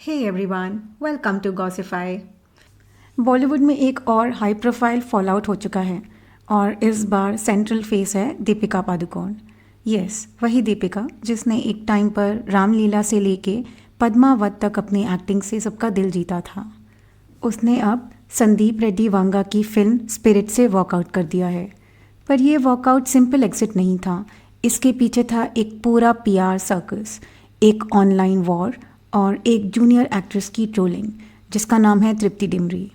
Hey everyone, welcome to Gossipify. Bollywood में एक और हाई प्रोफाइल फॉल आउट हो चुका है और इस बार सेंट्रल फेस है दीपिका पादुकोण। यस, वही दीपिका जिसने एक टाइम पर रामलीला से लेके पद्मावत तक अपनी एक्टिंग से सबका दिल जीता था। उसने अब संदीप रेड्डी वांगा की फिल्म स्पिरिट से वॉकआउट कर दिया है। पर यह वॉकआउट सिंपल एग्जिट नहीं था, इसके पीछे था एक पूरा पीआर सर्कस, एक ऑनलाइन वॉर और एक जूनियर एक्ट्रेस की ट्रोलिंग जिसका नाम है तृप्ति डिमरी।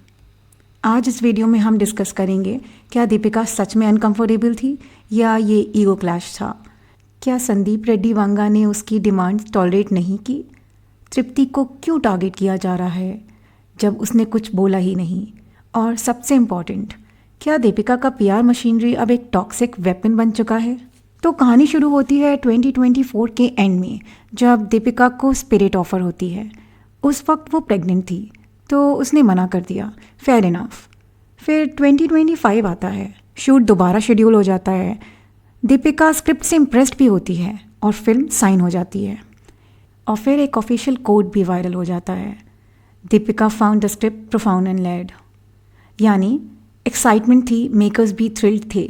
आज इस वीडियो में हम डिस्कस करेंगे क्या दीपिका सच में अनकंफर्टेबल थी या ये ईगो क्लैश था। क्या संदीप रेड्डी वांगा ने उसकी डिमांड्स टॉलरेट नहीं की? तृप्ति को क्यों टारगेट किया जा रहा है जब उसने कुछ बोला ही नहीं? और सबसे इम्पॉर्टेंट, क्या दीपिका का पीआर मशीनरी अब एक टॉक्सिक वेपन बन चुका है? तो कहानी शुरू होती है 2024 के एंड में, जब दीपिका को स्पिरिट ऑफर होती है। उस वक्त वो प्रेग्नेंट थी तो उसने मना कर दिया, फेयर इनफ। फिर 2025 आता है, शूट दोबारा शेड्यूल हो जाता है, दीपिका स्क्रिप्ट से इम्प्रेस्ड भी होती है और फिल्म साइन हो जाती है। और फिर एक ऑफिशियल कोड भी वायरल हो जाता है, Deepika found the script profound and led. यानी एक्साइटमेंट थी, मेकर्स भी थ्रिल्ड थे,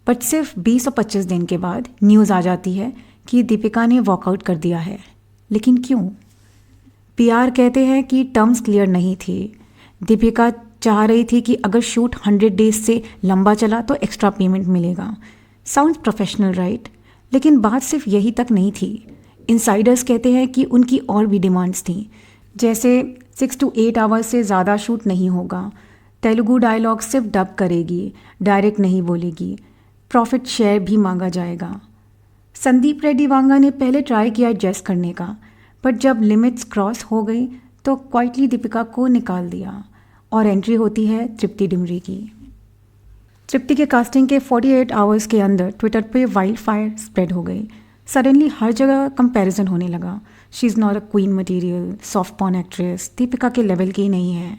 बट सिर्फ 20 और 25 दिन के बाद न्यूज़ आ जाती है कि दीपिका ने वॉकआउट कर दिया है। लेकिन क्यों? पीआर कहते हैं कि टर्म्स क्लियर नहीं थे। दीपिका चाह रही थी कि अगर शूट 100 डेज से लंबा चला तो एक्स्ट्रा पेमेंट मिलेगा। Sounds professional right? लेकिन बात सिर्फ यही तक नहीं थी। इनसाइडर्स कहते हैं कि उनकी और भी डिमांड्स थी, जैसे 6 to 8 आवर्स से ज़्यादा शूट नहीं होगा, तेलुगु डायलॉग सिर्फ डब करेगी, डायरेक्ट नहीं बोलेगी, प्रॉफिट शेयर भी मांगा जाएगा। संदीप रेड्डी वांगा ने पहले ट्राई किया एडजस्ट करने का, बट जब लिमिट्स क्रॉस हो गई तो क्वाइटली दीपिका को निकाल दिया और एंट्री होती है तृप्ति डिमरी की। तृप्ति के कास्टिंग के 48 आवर्स के अंदर ट्विटर पे वाइल्ड फायर स्प्रेड हो गई। सडनली हर जगह कंपैरिजन होने लगा, she is not a queen material, soft porn actress, Deepika के लेवल की नहीं है।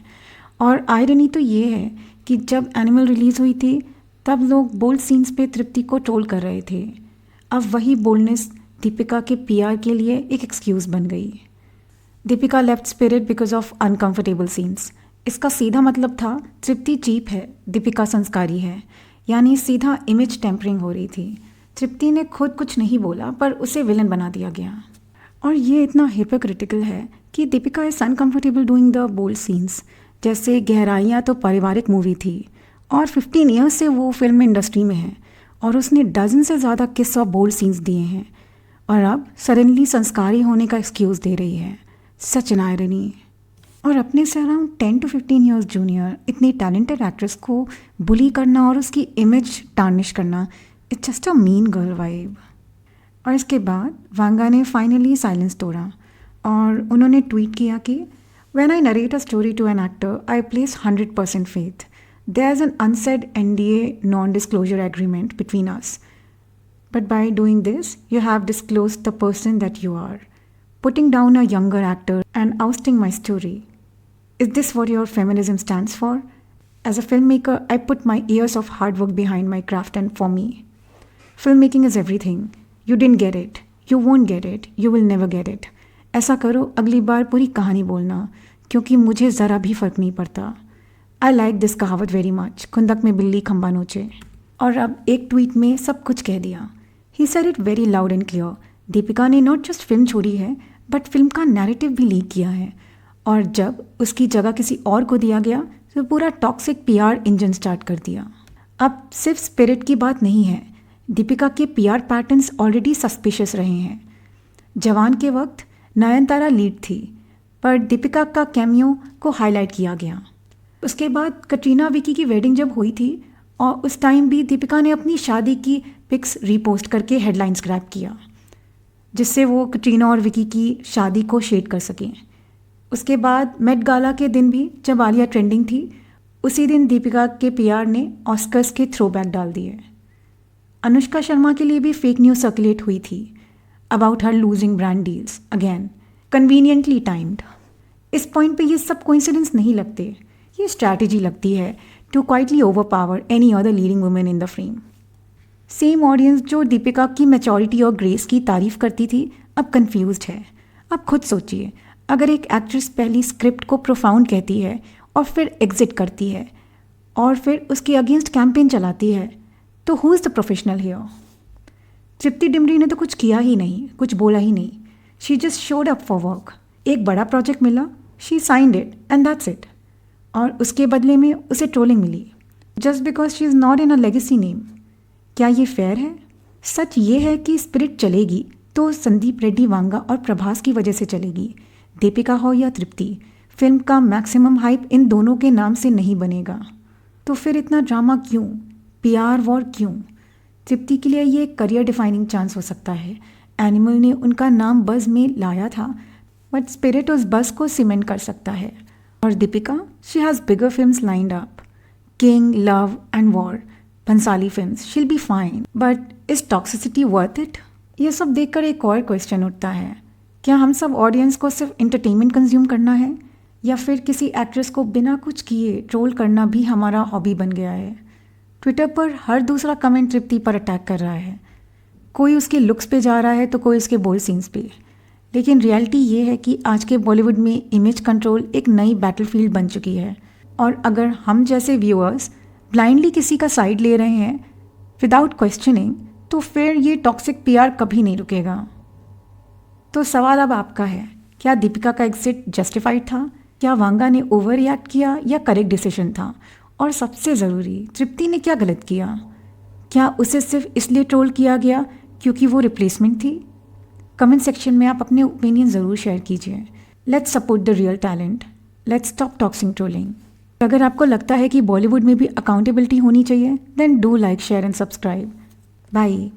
और आयरनी तो ये है कि जब एनिमल रिलीज़ हुई थी तब लोग बोल्ड सीन्स पे तृप्ति को ट्रोल कर रहे थे। अब वही बोल्डनेस दीपिका के पीआर के लिए एक एक्सक्यूज़ बन गई। Deepika left spirit because of uncomfortable scenes. इसका सीधा मतलब था तृप्ति चीप है, दीपिका संस्कारी है, यानी सीधा इमेज टेम्परिंग हो रही थी। तृप्ति ने खुद कुछ नहीं बोला पर उसे विलन बना दिया गया। और ये इतना हिपोक्रिटिकल है कि Deepika is uncomfortable doing the bold scenes. जैसे गहराइयाँ तो पारिवारिक मूवी थी और 15 ईयर्स से वो फिल्म इंडस्ट्री में है और उसने डजन से ज़्यादा किस और बोल्ड सीन्स दिए हैं, और अब सडनली संस्कारी होने का एक्सक्यूज़ दे रही है। Such an irony. और अपने से अराउंड 10 to 15 ईयर्स जूनियर इतनी टैलेंटेड एक्ट्रेस को बुली करना और उसकी इमेज टार्निश करना, it's just a mean girl vibe. और इसके बाद वांगा ने फाइनली साइलेंस तोड़ा और उन्होंने ट्वीट किया कि when I narrate a story to an actor I place 100% faith. There's an unsaid NDA non-disclosure agreement between us. But by doing this, you have disclosed the person that you are, putting down a younger actor and ousting my story. Is this what your feminism stands for? As a filmmaker, I put my years of hard work behind my craft, and for me, filmmaking is everything. You didn't get it. You won't get it. You will never get it. ऐसा करो, अगली बार पूरी कहानी बोलना, क्योंकि मुझे ज़रा भी फ़र्क नहीं पड़ता। आई लाइक दिस कहावत वेरी मच, खुंदक में बिल्ली खंबा नोचे। और अब एक ट्वीट में सब कुछ कह दिया। He said it very loud and clear. Deepika ने नॉट जस्ट फिल्म छोड़ी है बट फिल्म का नैरेटिव भी लीक किया है, और जब उसकी जगह किसी और को दिया गया तो पूरा टॉक्सिक पीआर इंजन स्टार्ट कर दिया। अब सिर्फ स्पिरिट की बात नहीं है, दीपिका के पीआर पैटर्न्स ऑलरेडी सस्पिशियस रहे हैं। जवान के वक्त नयनतारा लीड थी पर दीपिका का कैमियो को हाईलाइट किया गया। उसके बाद कटरीना विकी की वेडिंग जब हुई थी और उस टाइम भी दीपिका ने अपनी शादी की पिक्स रीपोस्ट करके हेडलाइंस ग्रैब किया, जिससे वो कटरीना और विकी की शादी को शेड कर सकें। उसके बाद मेट गाला के दिन भी जब आलिया ट्रेंडिंग थी, उसी दिन दीपिका के पीआर ने ऑस्कर्स के थ्रोबैक डाल दिए। अनुष्का शर्मा के लिए भी फेक न्यूज़ सर्कुलेट हुई थी about her losing brand deals, again conveniently timed. इस पॉइंट पे ये सब कोइंसिडेंस नहीं लगते, ये स्ट्रैटेजी लगती है to quietly overpower any other leading women in the frame. Same audience जो दीपिका की मैच्योरिटी और ग्रेस की तारीफ करती थी अब कंफ्यूज्ड है। अब खुद सोचिए, अगर एक एक्ट्रेस पहली स्क्रिप्ट को प्रोफाउंड कहती है और फिर एग्जिट करती है और फिर उसके अगेंस्ट कैंपेन चलाती है, तो who is the professional here? Tripti Dimri ने तो कुछ किया ही नहीं, कुछ बोला ही नहीं. She just showed up for work. एक बड़ा प्रोजेक्ट मिला, she signed it and that's it. और उसके बदले में उसे ट्रोलिंग मिली just because she is not in a legacy name. क्या ये फेयर है? सच ये है कि स्पिरिट चलेगी तो संदीप रेड्डी वांगा और प्रभास की वजह से चलेगी. दीपिका हो या तृप्ति, फिल्म का मैक्सिमम हाइप इन दोनों के नाम से नहीं बनेगा. तो फिर इतना ड्रामा क्यों, पीआर वॉर क्यों? तृप्ति के लिए ये करियर डिफाइनिंग चांस हो सकता है. एनिमल ने उनका नाम बज़ में लाया था, बट स्पिरिट उस बज़ को सीमेंट कर सकता है. और Deepika, she has bigger films lined up, king, love and war, Bhansali films, she'll be fine. But is toxicity worth it? ये सब देखकर एक और क्वेश्चन उठता है, क्या हम सब ऑडियंस को सिर्फ एंटरटेनमेंट कंज्यूम करना है, या फिर किसी एक्ट्रेस को बिना कुछ किए ट्रोल करना भी हमारा हॉबी बन गया है? ट्विटर पर हर दूसरा कमेंट तृप्ति पर अटैक कर रहा है. कोई उसके लुक्स पे जा रहा है तो कोई उसके बोल्ड सीन्स पे. लेकिन रियलिटी ये है कि आज के बॉलीवुड में इमेज कंट्रोल एक नई बैटलफील्ड बन चुकी है. और अगर हम जैसे व्यूअर्स ब्लाइंडली किसी का साइड ले रहे हैं विदाउट क्वेश्चनिंग, तो फिर ये टॉक्सिक पीआर कभी नहीं रुकेगा. तो सवाल अब आपका है, क्या दीपिका का एग्जिट जस्टिफाइड था? क्या वांगा ने ओवर रिएक्ट किया या करेक्ट डिसीजन था? और सबसे ज़रूरी, तृप्ति ने क्या गलत किया? क्या उसे सिर्फ इसलिए ट्रोल किया गया क्योंकि वो रिप्लेसमेंट थी? कमेंट सेक्शन में आप अपने ओपिनियन ज़रूर शेयर कीजिए. Let's support the real talent. Let's stop toxic trolling. अगर आपको लगता है कि बॉलीवुड में भी अकाउंटेबिलिटी होनी चाहिए, then do like, share and subscribe. Bye.